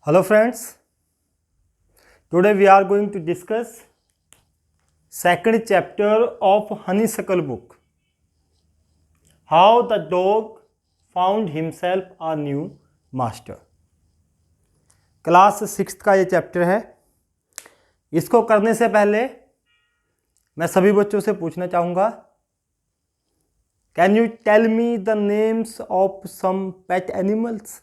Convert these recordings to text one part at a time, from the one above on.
Hello friends, today we are going to discuss second chapter of Honeysuckle book. How the dog found himself a new master. Class 6 का ये chapter है। इसको करने से पहले मैं सभी बच्चों से पूछना चाहूँगा, can you tell me the names of some pet animals?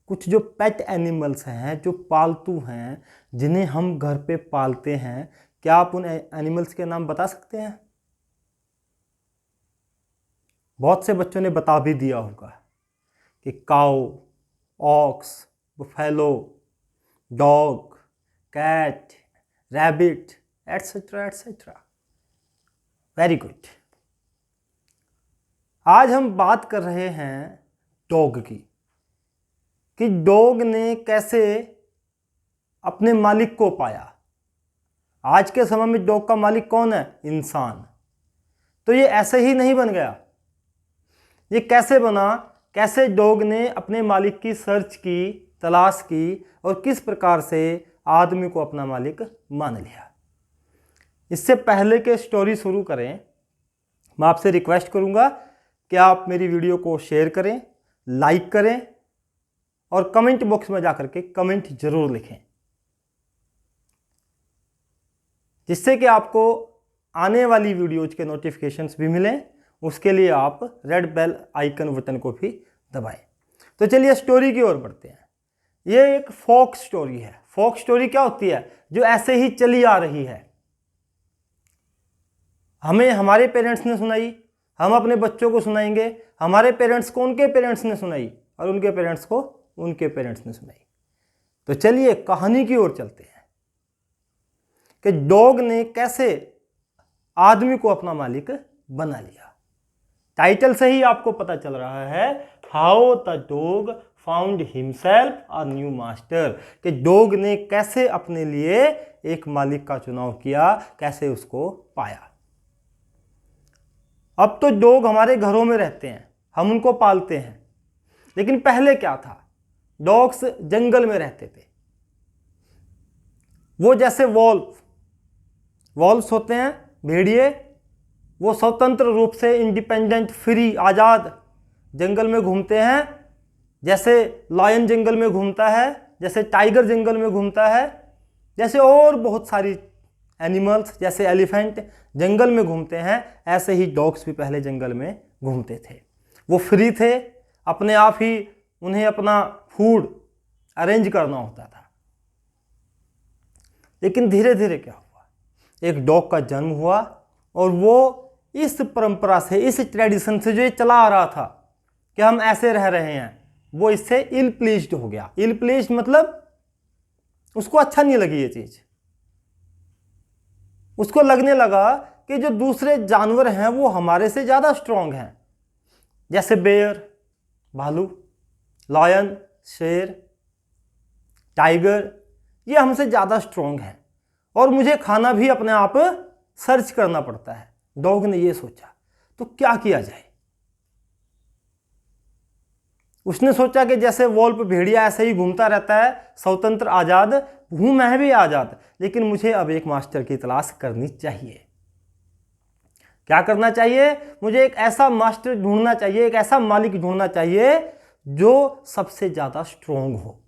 कुछ जो पेट एनिमल्स हैं, जो पालतू हैं, जिन्हें हम घर पे पालते हैं, क्या आप उन एनिमल्स के नाम बता सकते हैं? बहुत से बच्चों ने बता भी दिया होगा कि cow, ox, buffalo, dog, cat, rabbit, etcetera etcetera. Very good. आज हम बात कर रहे हैं डॉग की, कि डॉग ने कैसे अपने मालिक को पाया। आज के समय में डॉग का मालिक कौन है? इंसान। तो ये ऐसे ही नहीं बन गया। ये कैसे बना? कैसे डॉग ने अपने मालिक की सर्च की, तलाश की, और किस प्रकार से आदमी को अपना मालिक मान लिया। इससे पहले के स्टोरी शुरू करें, मैं आपसे रिक्वेस्ट करूंगा कि आप मेरी वीडियो को शेयर करें, लाइक करें और कमेंट बॉक्स में जाकर के कमेंट जरूर लिखें, जिससे कि आपको आने वाली वीडियोज के नोटिफिकेशंस भी मिलें। उसके लिए आप रेड बेल आइकन बटन को भी दबाएं। तो चलिए स्टोरी की ओर बढ़ते हैं। ये एक फोक स्टोरी है। फोक स्टोरी क्या होती है? जो ऐसे ही चली आ रही है, हमें हमारे पेरेंट्स ने सुनाई, हम अपने बच्चों को सुनाएंगे, हमारे पेरेंट्स को उनके पेरेंट्स ने सुनाई, और उनके पेरेंट्स को उनके पेरेंट्स ने सुनाई। तो चलिए कहानी की ओर चलते हैं कि डॉग ने कैसे आदमी को अपना मालिक बना लिया। टाइटल से ही आपको पता चल रहा है, how the dog found himself a new master, कि डॉग ने कैसे अपने लिए एक मालिक का चुनाव किया, कैसे उसको पाया। अब तो डॉग हमारे घरों में रहते हैं, हम उनको पालते हैं, लेकिन पहले क्या था? डॉग्स जंगल में रहते थे। वो जैसे वॉल्व्स होते हैं, भेड़िए, वो स्वतंत्र रूप से इंडिपेंडेंट, फ्री, आज़ाद जंगल में घूमते हैं। जैसे लायन जंगल में घूमता है, जैसे टाइगर जंगल में घूमता है, जैसे और बहुत सारी एनिमल्स, जैसे एलिफेंट जंगल में घूमते हैं, ऐसे ही डॉग्स भी पहले जंगल में घूमते थे। वो फ्री थे, अपने आप ही उन्हें अपना फूड अरेंज करना होता था। लेकिन धीरे धीरे क्या हुआ? एक डॉग का जन्म हुआ, और वो इस परंपरा से, इस ट्रेडिशन से जो ये चला आ रहा था कि हम ऐसे रह रहे हैं, वो इससे इल प्लीज्ड हो गया। इल प्लीज्ड मतलब उसको अच्छा नहीं लगी ये चीज। उसको लगने लगा कि जो दूसरे जानवर हैं वो हमारे से ज्यादा स्ट्रांग हैं, जैसे बेयर, भालू, लायन, शेर, टाइगर, ये हमसे ज़्यादा स्ट्रॉन्ग है, और मुझे खाना भी अपने आप सर्च करना पड़ता है। डॉग ने ये सोचा, तो क्या किया जाए? उसने सोचा कि जैसे वॉल्फ, भेड़िया ऐसे ही घूमता रहता है, स्वतंत्र आज़ाद, हूँ मैं भी आज़ाद, लेकिन मुझे अब एक मास्टर की तलाश करनी चाहिए। क्या करना चाहिए? मुझे एक ऐसा मास्टर ढूंढना चाहिए, एक ऐसा मालिक ढूंढना चाहिए जो सबसे ज्यादा स्ट्रोंग हो।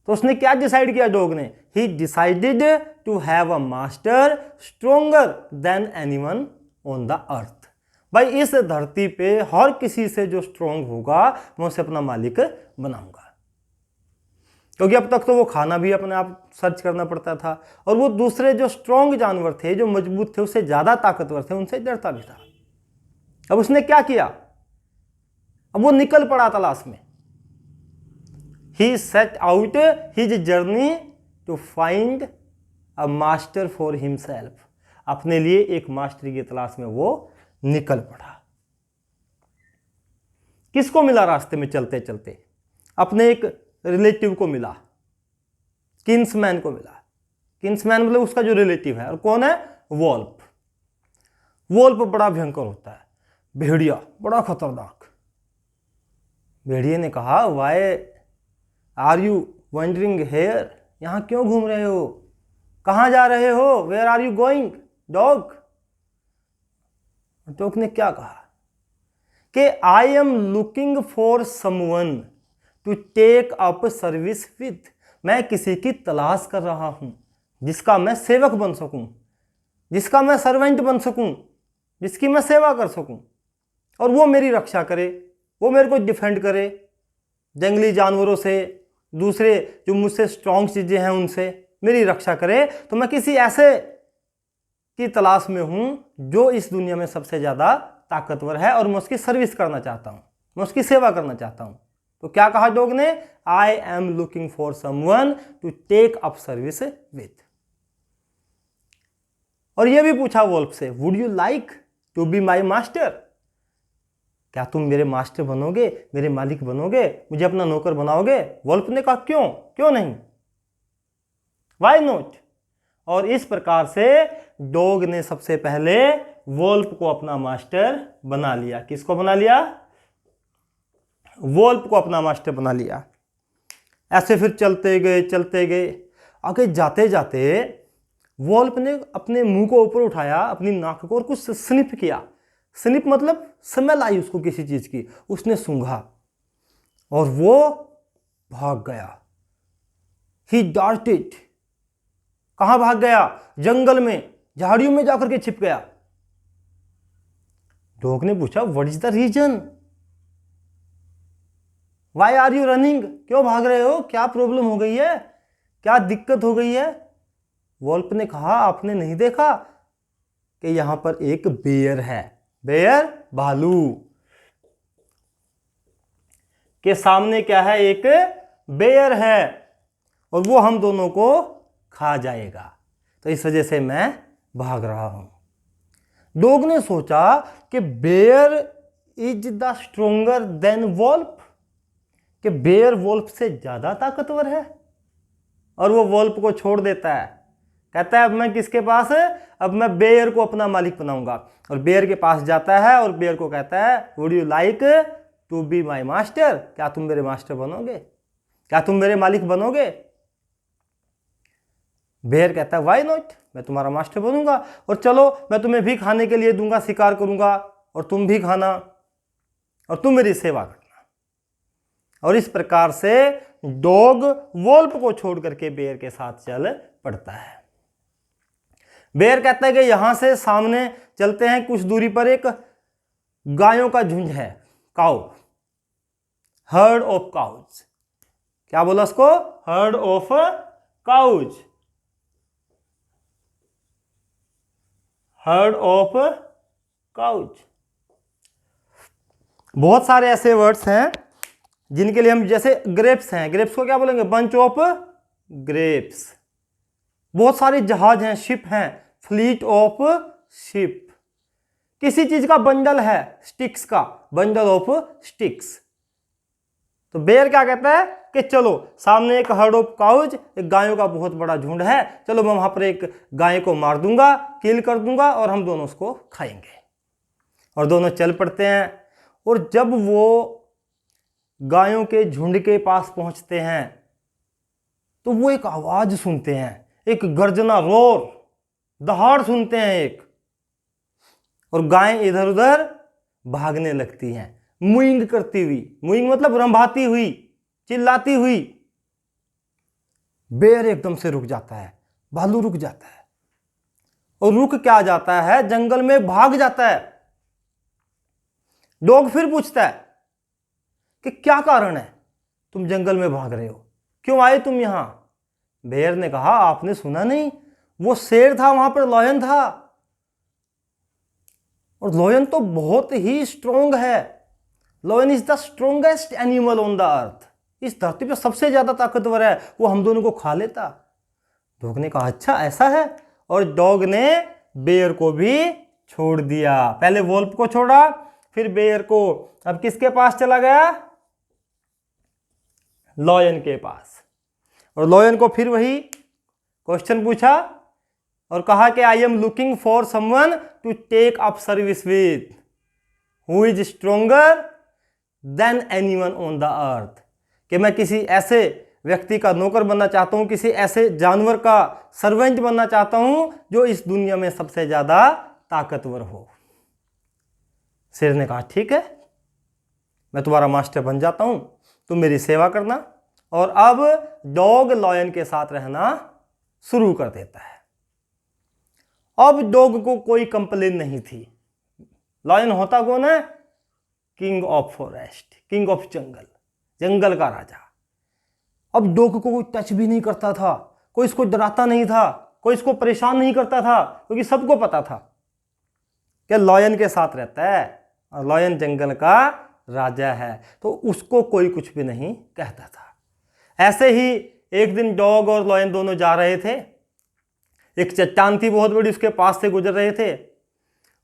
तो उसने क्या डिसाइड किया डॉग ने? He decided to have a master stronger than anyone on the earth. भाई, इस धरती पे हर किसी से जो स्ट्रोंग होगा मैं उसे अपना मालिक बनाऊंगा। क्योंकि अब तक तो वो खाना भी अपने आप सर्च करना पड़ता था, और वो दूसरे जो स्ट्रोंग जानवर थे, जो मजबूत थे, उससे ज्यादा ताकतवर थे, उनसे डरता भी था। अब उसने क्या किया? अब वो निकल पड़ा तलाश में। He set out his journey to find a master for himself. अपने लिए एक मास्टर की तलाश में वो निकल पड़ा। किसको मिला रास्ते में चलते चलते? अपने एक रिलेटिव को मिला, किन्समैन को मिला। किन्समैन मतलब उसका जो रिलेटिव है, और कौन है? वॉल्फ। वॉल्फ बड़ा भयंकर होता है, भेड़िया बड़ा खतरनाक। भेड़िए ने कहा, why are you wandering here, यहाँ क्यों घूम रहे हो, कहाँ जा रहे हो, where are you going dog. Dog ने क्या कहा कि I am looking for someone to take up service with, मैं किसी की तलाश कर रहा हूं जिसका मैं सेवक बन सकूं, जिसका मैं सर्वेंट बन सकूं, जिसकी मैं सेवा कर सकूं और वो मेरी रक्षा करे, वो मेरे को डिफेंड करे जंगली जानवरों से, दूसरे जो मुझसे स्ट्रांग चीज़ें हैं उनसे मेरी रक्षा करे। तो मैं किसी ऐसे की तलाश में हूं जो इस दुनिया में सबसे ज़्यादा ताकतवर है और मैं उसकी सर्विस करना चाहता हूं, मैं उसकी सेवा करना चाहता हूं। तो क्या कहा डॉग ने, I am looking for someone to take up service with. और यह भी पूछा वोल्फ से, would you like to be my master, क्या तुम मेरे मास्टर बनोगे, मेरे मालिक बनोगे, मुझे अपना नौकर बनाओगे। वोल्फ ने कहा क्यों, क्यों नहीं, वाई नॉट। और इस प्रकार से डॉग ने सबसे पहले वोल्फ को अपना मास्टर बना लिया। किसको बना लिया, वोल्फ को अपना मास्टर बना लिया। ऐसे फिर चलते गए, आगे जाते जाते वोल्फ ने अपने मुंह को ऊपर उठाया, अपनी नाक को, और कुछ स्निफ किया। स्निफ मतलब स्मेल आई उसको किसी चीज की, उसने सूंघा और वो भाग गया। ही डार्टेड, कहां भाग गया, जंगल में, झाड़ियों में जाकर के छिप गया। डॉग ने पूछा what is the reason, why are you running, क्यों भाग रहे हो, क्या प्रॉब्लम हो गई है, क्या दिक्कत हो गई है। वोल्फ ने कहा आपने नहीं देखा कि यहां पर एक बेयर है, बेयर भालू के सामने क्या है, एक बेयर है और वो हम दोनों को खा जाएगा, तो इस वजह से मैं भाग रहा हूं। डॉग ने सोचा कि bear is the stronger than wolf, कि बेयर वोल्फ से ज्यादा ताकतवर है, और वो वोल्फ को छोड़ देता है। कहता है अब मैं किसके पास है, अब मैं बेयर को अपना मालिक बनाऊंगा। और बेयर के पास जाता है और बेयर को कहता है would you like to be my master, क्या तुम मेरे मास्टर बनोगे, क्या तुम मेरे मालिक बनोगे। बेयर कहता है वाई नॉट, मैं तुम्हारा मास्टर बनूंगा, और चलो मैं तुम्हें भी खाने के लिए दूंगा, शिकार करूंगा और तुम भी खाना और तुम मेरी सेवा करना। और इस प्रकार से डॉग वोल्फ को छोड़ करके बेयर के साथ चल पड़ता है। बेयर कहता है कि यहां से सामने चलते हैं, कुछ दूरी पर एक गायों का झुंड है, काउ, हर्ड ऑफ काउज। क्या बोला उसको, heard of cows, heard of cows. बहुत सारे ऐसे वर्ड्स हैं जिनके लिए हम, जैसे ग्रेप्स हैं, ग्रेप्स को क्या बोलेंगे, बंच ऑफ ग्रेप्स। बहुत सारे जहाज हैं, शिप हैं, फ्लीट ऑफ शिप। किसी चीज का बंडल है, स्टिक्स का, बंडल ऑफ स्टिक्स। तो बेयर क्या कहता है कि चलो सामने एक हर्ड ऑफ काउज, एक गायों का बहुत बड़ा झुंड है, चलो मैं वहां पर एक गाय को मार दूंगा, किल कर दूंगा और हम दोनों उसको खाएंगे। और दोनों चल पड़ते हैं। और जब वो गायों के झुंड के पास पहुंचते हैं तो वो एक आवाज सुनते हैं, एक गर्जना, रोर, दहाड़ सुनते हैं एक, और गायें इधर उधर भागने लगती हैं, मूइंग करती हुई, मूइंग मतलब रंभाती हुई, चिल्लाती हुई। बेयर एकदम से रुक जाता है, भालू रुक जाता है, और रुक क्या जाता है, जंगल में भाग जाता है। डॉग फिर पूछता है कि क्या कारण है, तुम जंगल में भाग रहे हो, क्यों आए तुम यहां। बेयर ने कहा आपने सुना नहीं, वो शेर था, वहां पर लॉयन था, और लॉयन तो बहुत ही स्ट्रोंग है। Lion is the strongest animal on the अर्थ, इस धरती पर सबसे ज्यादा ताकतवर है, वो हम दोनों को खा लेता। डॉग ने कहा अच्छा ऐसा है, और डॉग ने बेयर को भी छोड़ दिया। पहले वोल्फ को छोड़ा, फिर बेयर को। अब किसके पास चला गया, लॉयन के पास। और लॉयन को फिर वही क्वेश्चन पूछा और कहा कि I am looking for someone to take up service with who is stronger than anyone on the earth, कि मैं किसी ऐसे व्यक्ति का नौकर बनना चाहता हूँ, किसी ऐसे जानवर का सर्वेंट बनना चाहता हूँ जो इस दुनिया में सबसे ज़्यादा ताकतवर हो। शेर ने कहा ठीक है, मैं तुम्हारा मास्टर बन जाता हूँ, तुम मेरी सेवा करना। और अब डॉग लॉयन के साथ रहना शुरू कर देता है। अब डॉग को कोई कंप्लेन नहीं थी। लॉयन होता कौन है? King of forest, king of jungle, जंगल का राजा। अब डॉग को कोई टच भी नहीं करता था, कोई इसको डराता नहीं था, कोई इसको परेशान नहीं करता था, क्योंकि सबको पता था कि लॉयन के साथ रहता है और लॉयन जंगल का राजा है, तो उसको कोई कुछ भी नहीं कहता था। ऐसे ही एक दिन डॉग और लॉयन दोनों जा रहे थे। एक चट्टान थी बहुत बड़ी, उसके पास से गुजर रहे थे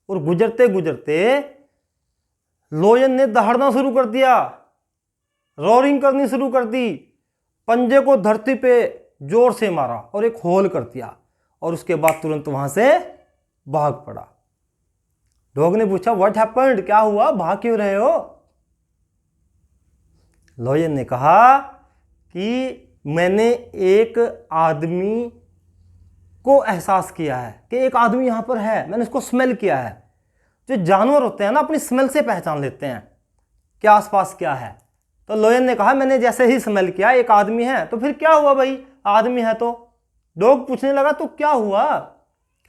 और गुजरते गुजरते लॉयन ने दहाड़ना शुरू कर दिया, रोरिंग करनी शुरू कर दी, पंजे को धरती पे जोर से मारा और एक होल कर दिया और उसके बाद तुरंत वहां से भाग पड़ा। डॉग ने पूछा व्हाट हैपेंड, क्या हुआ, भाग क्यों रहे हो? लॉयन ने कहा कि मैंने एक आदमी को एहसास किया है कि एक आदमी यहां पर है, मैंने इसको स्मेल किया है। जो जानवर होते हैं ना, अपनी स्मेल से पहचान लेते हैं कि आसपास क्या है। तो लॉयन ने कहा मैंने जैसे ही स्मेल किया एक आदमी है। तो फिर क्या हुआ भाई, आदमी है तो? डॉग पूछने लगा तो क्या हुआ?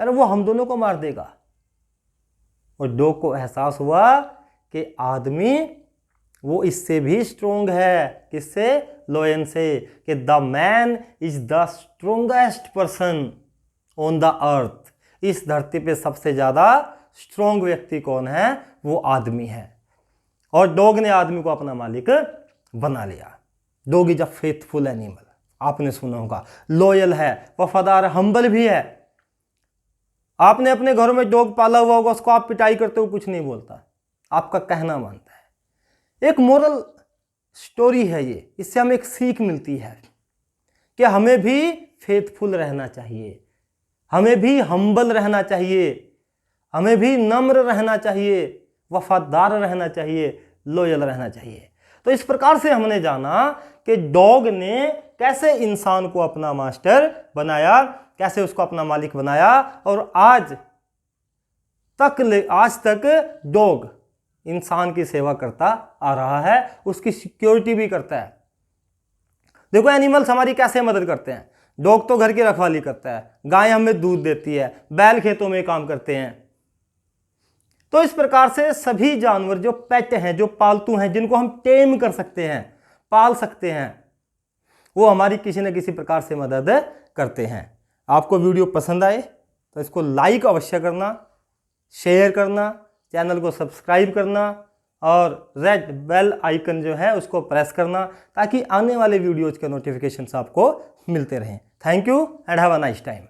अरे वो हम दोनों को मार देगा। और डॉग को एहसास हुआ कि आदमी वो इससे भी स्ट्रोंग है। किससे? लॉयन से, कि the man is the strongest person on the अर्थ। इस धरती पे सबसे ज्यादा स्ट्रोंग व्यक्ति कौन है? वो आदमी है। और डॉग ने आदमी को अपना मालिक बना लिया। Dog is a faithful animal, आपने सुना होगा, लॉयल है, वफादार, हम्बल भी है। आपने अपने घरों में डॉग पाला हुआ होगा, उसको आप पिटाई करते हो कुछ नहीं बोलता, आपका कहना मानता है। एक मोरल स्टोरी है ये, इससे हमें एक सीख मिलती है कि हमें भी फेथफुल रहना चाहिए, हमें भी हम्बल रहना चाहिए, हमें भी नम्र रहना चाहिए, वफादार रहना चाहिए, लॉयल रहना चाहिए। तो इस प्रकार से हमने जाना कि डॉग ने कैसे इंसान को अपना मास्टर बनाया, कैसे उसको अपना मालिक बनाया, और आज तक डॉग इंसान की सेवा करता आ रहा है, उसकी सिक्योरिटी भी करता है। देखो एनिमल्स हमारी कैसे मदद करते हैं। डॉग तो घर की रखवाली करता है, गाय हमें दूध देती है, बैल खेतों में काम करते हैं। तो इस प्रकार से सभी जानवर जो पेट हैं, जो पालतू हैं, जिनको हम टेम कर सकते हैं, पाल सकते हैं, वो हमारी किसी न किसी प्रकार से मदद करते हैं। आपको वीडियो पसंद आए तो इसको लाइक अवश्य करना, शेयर करना, चैनल को सब्सक्राइब करना और रेड बेल आइकन जो है उसको प्रेस करना, ताकि आने वाले वीडियोज के नोटिफिकेशंस आपको मिलते रहें। Thank you and have a nice time.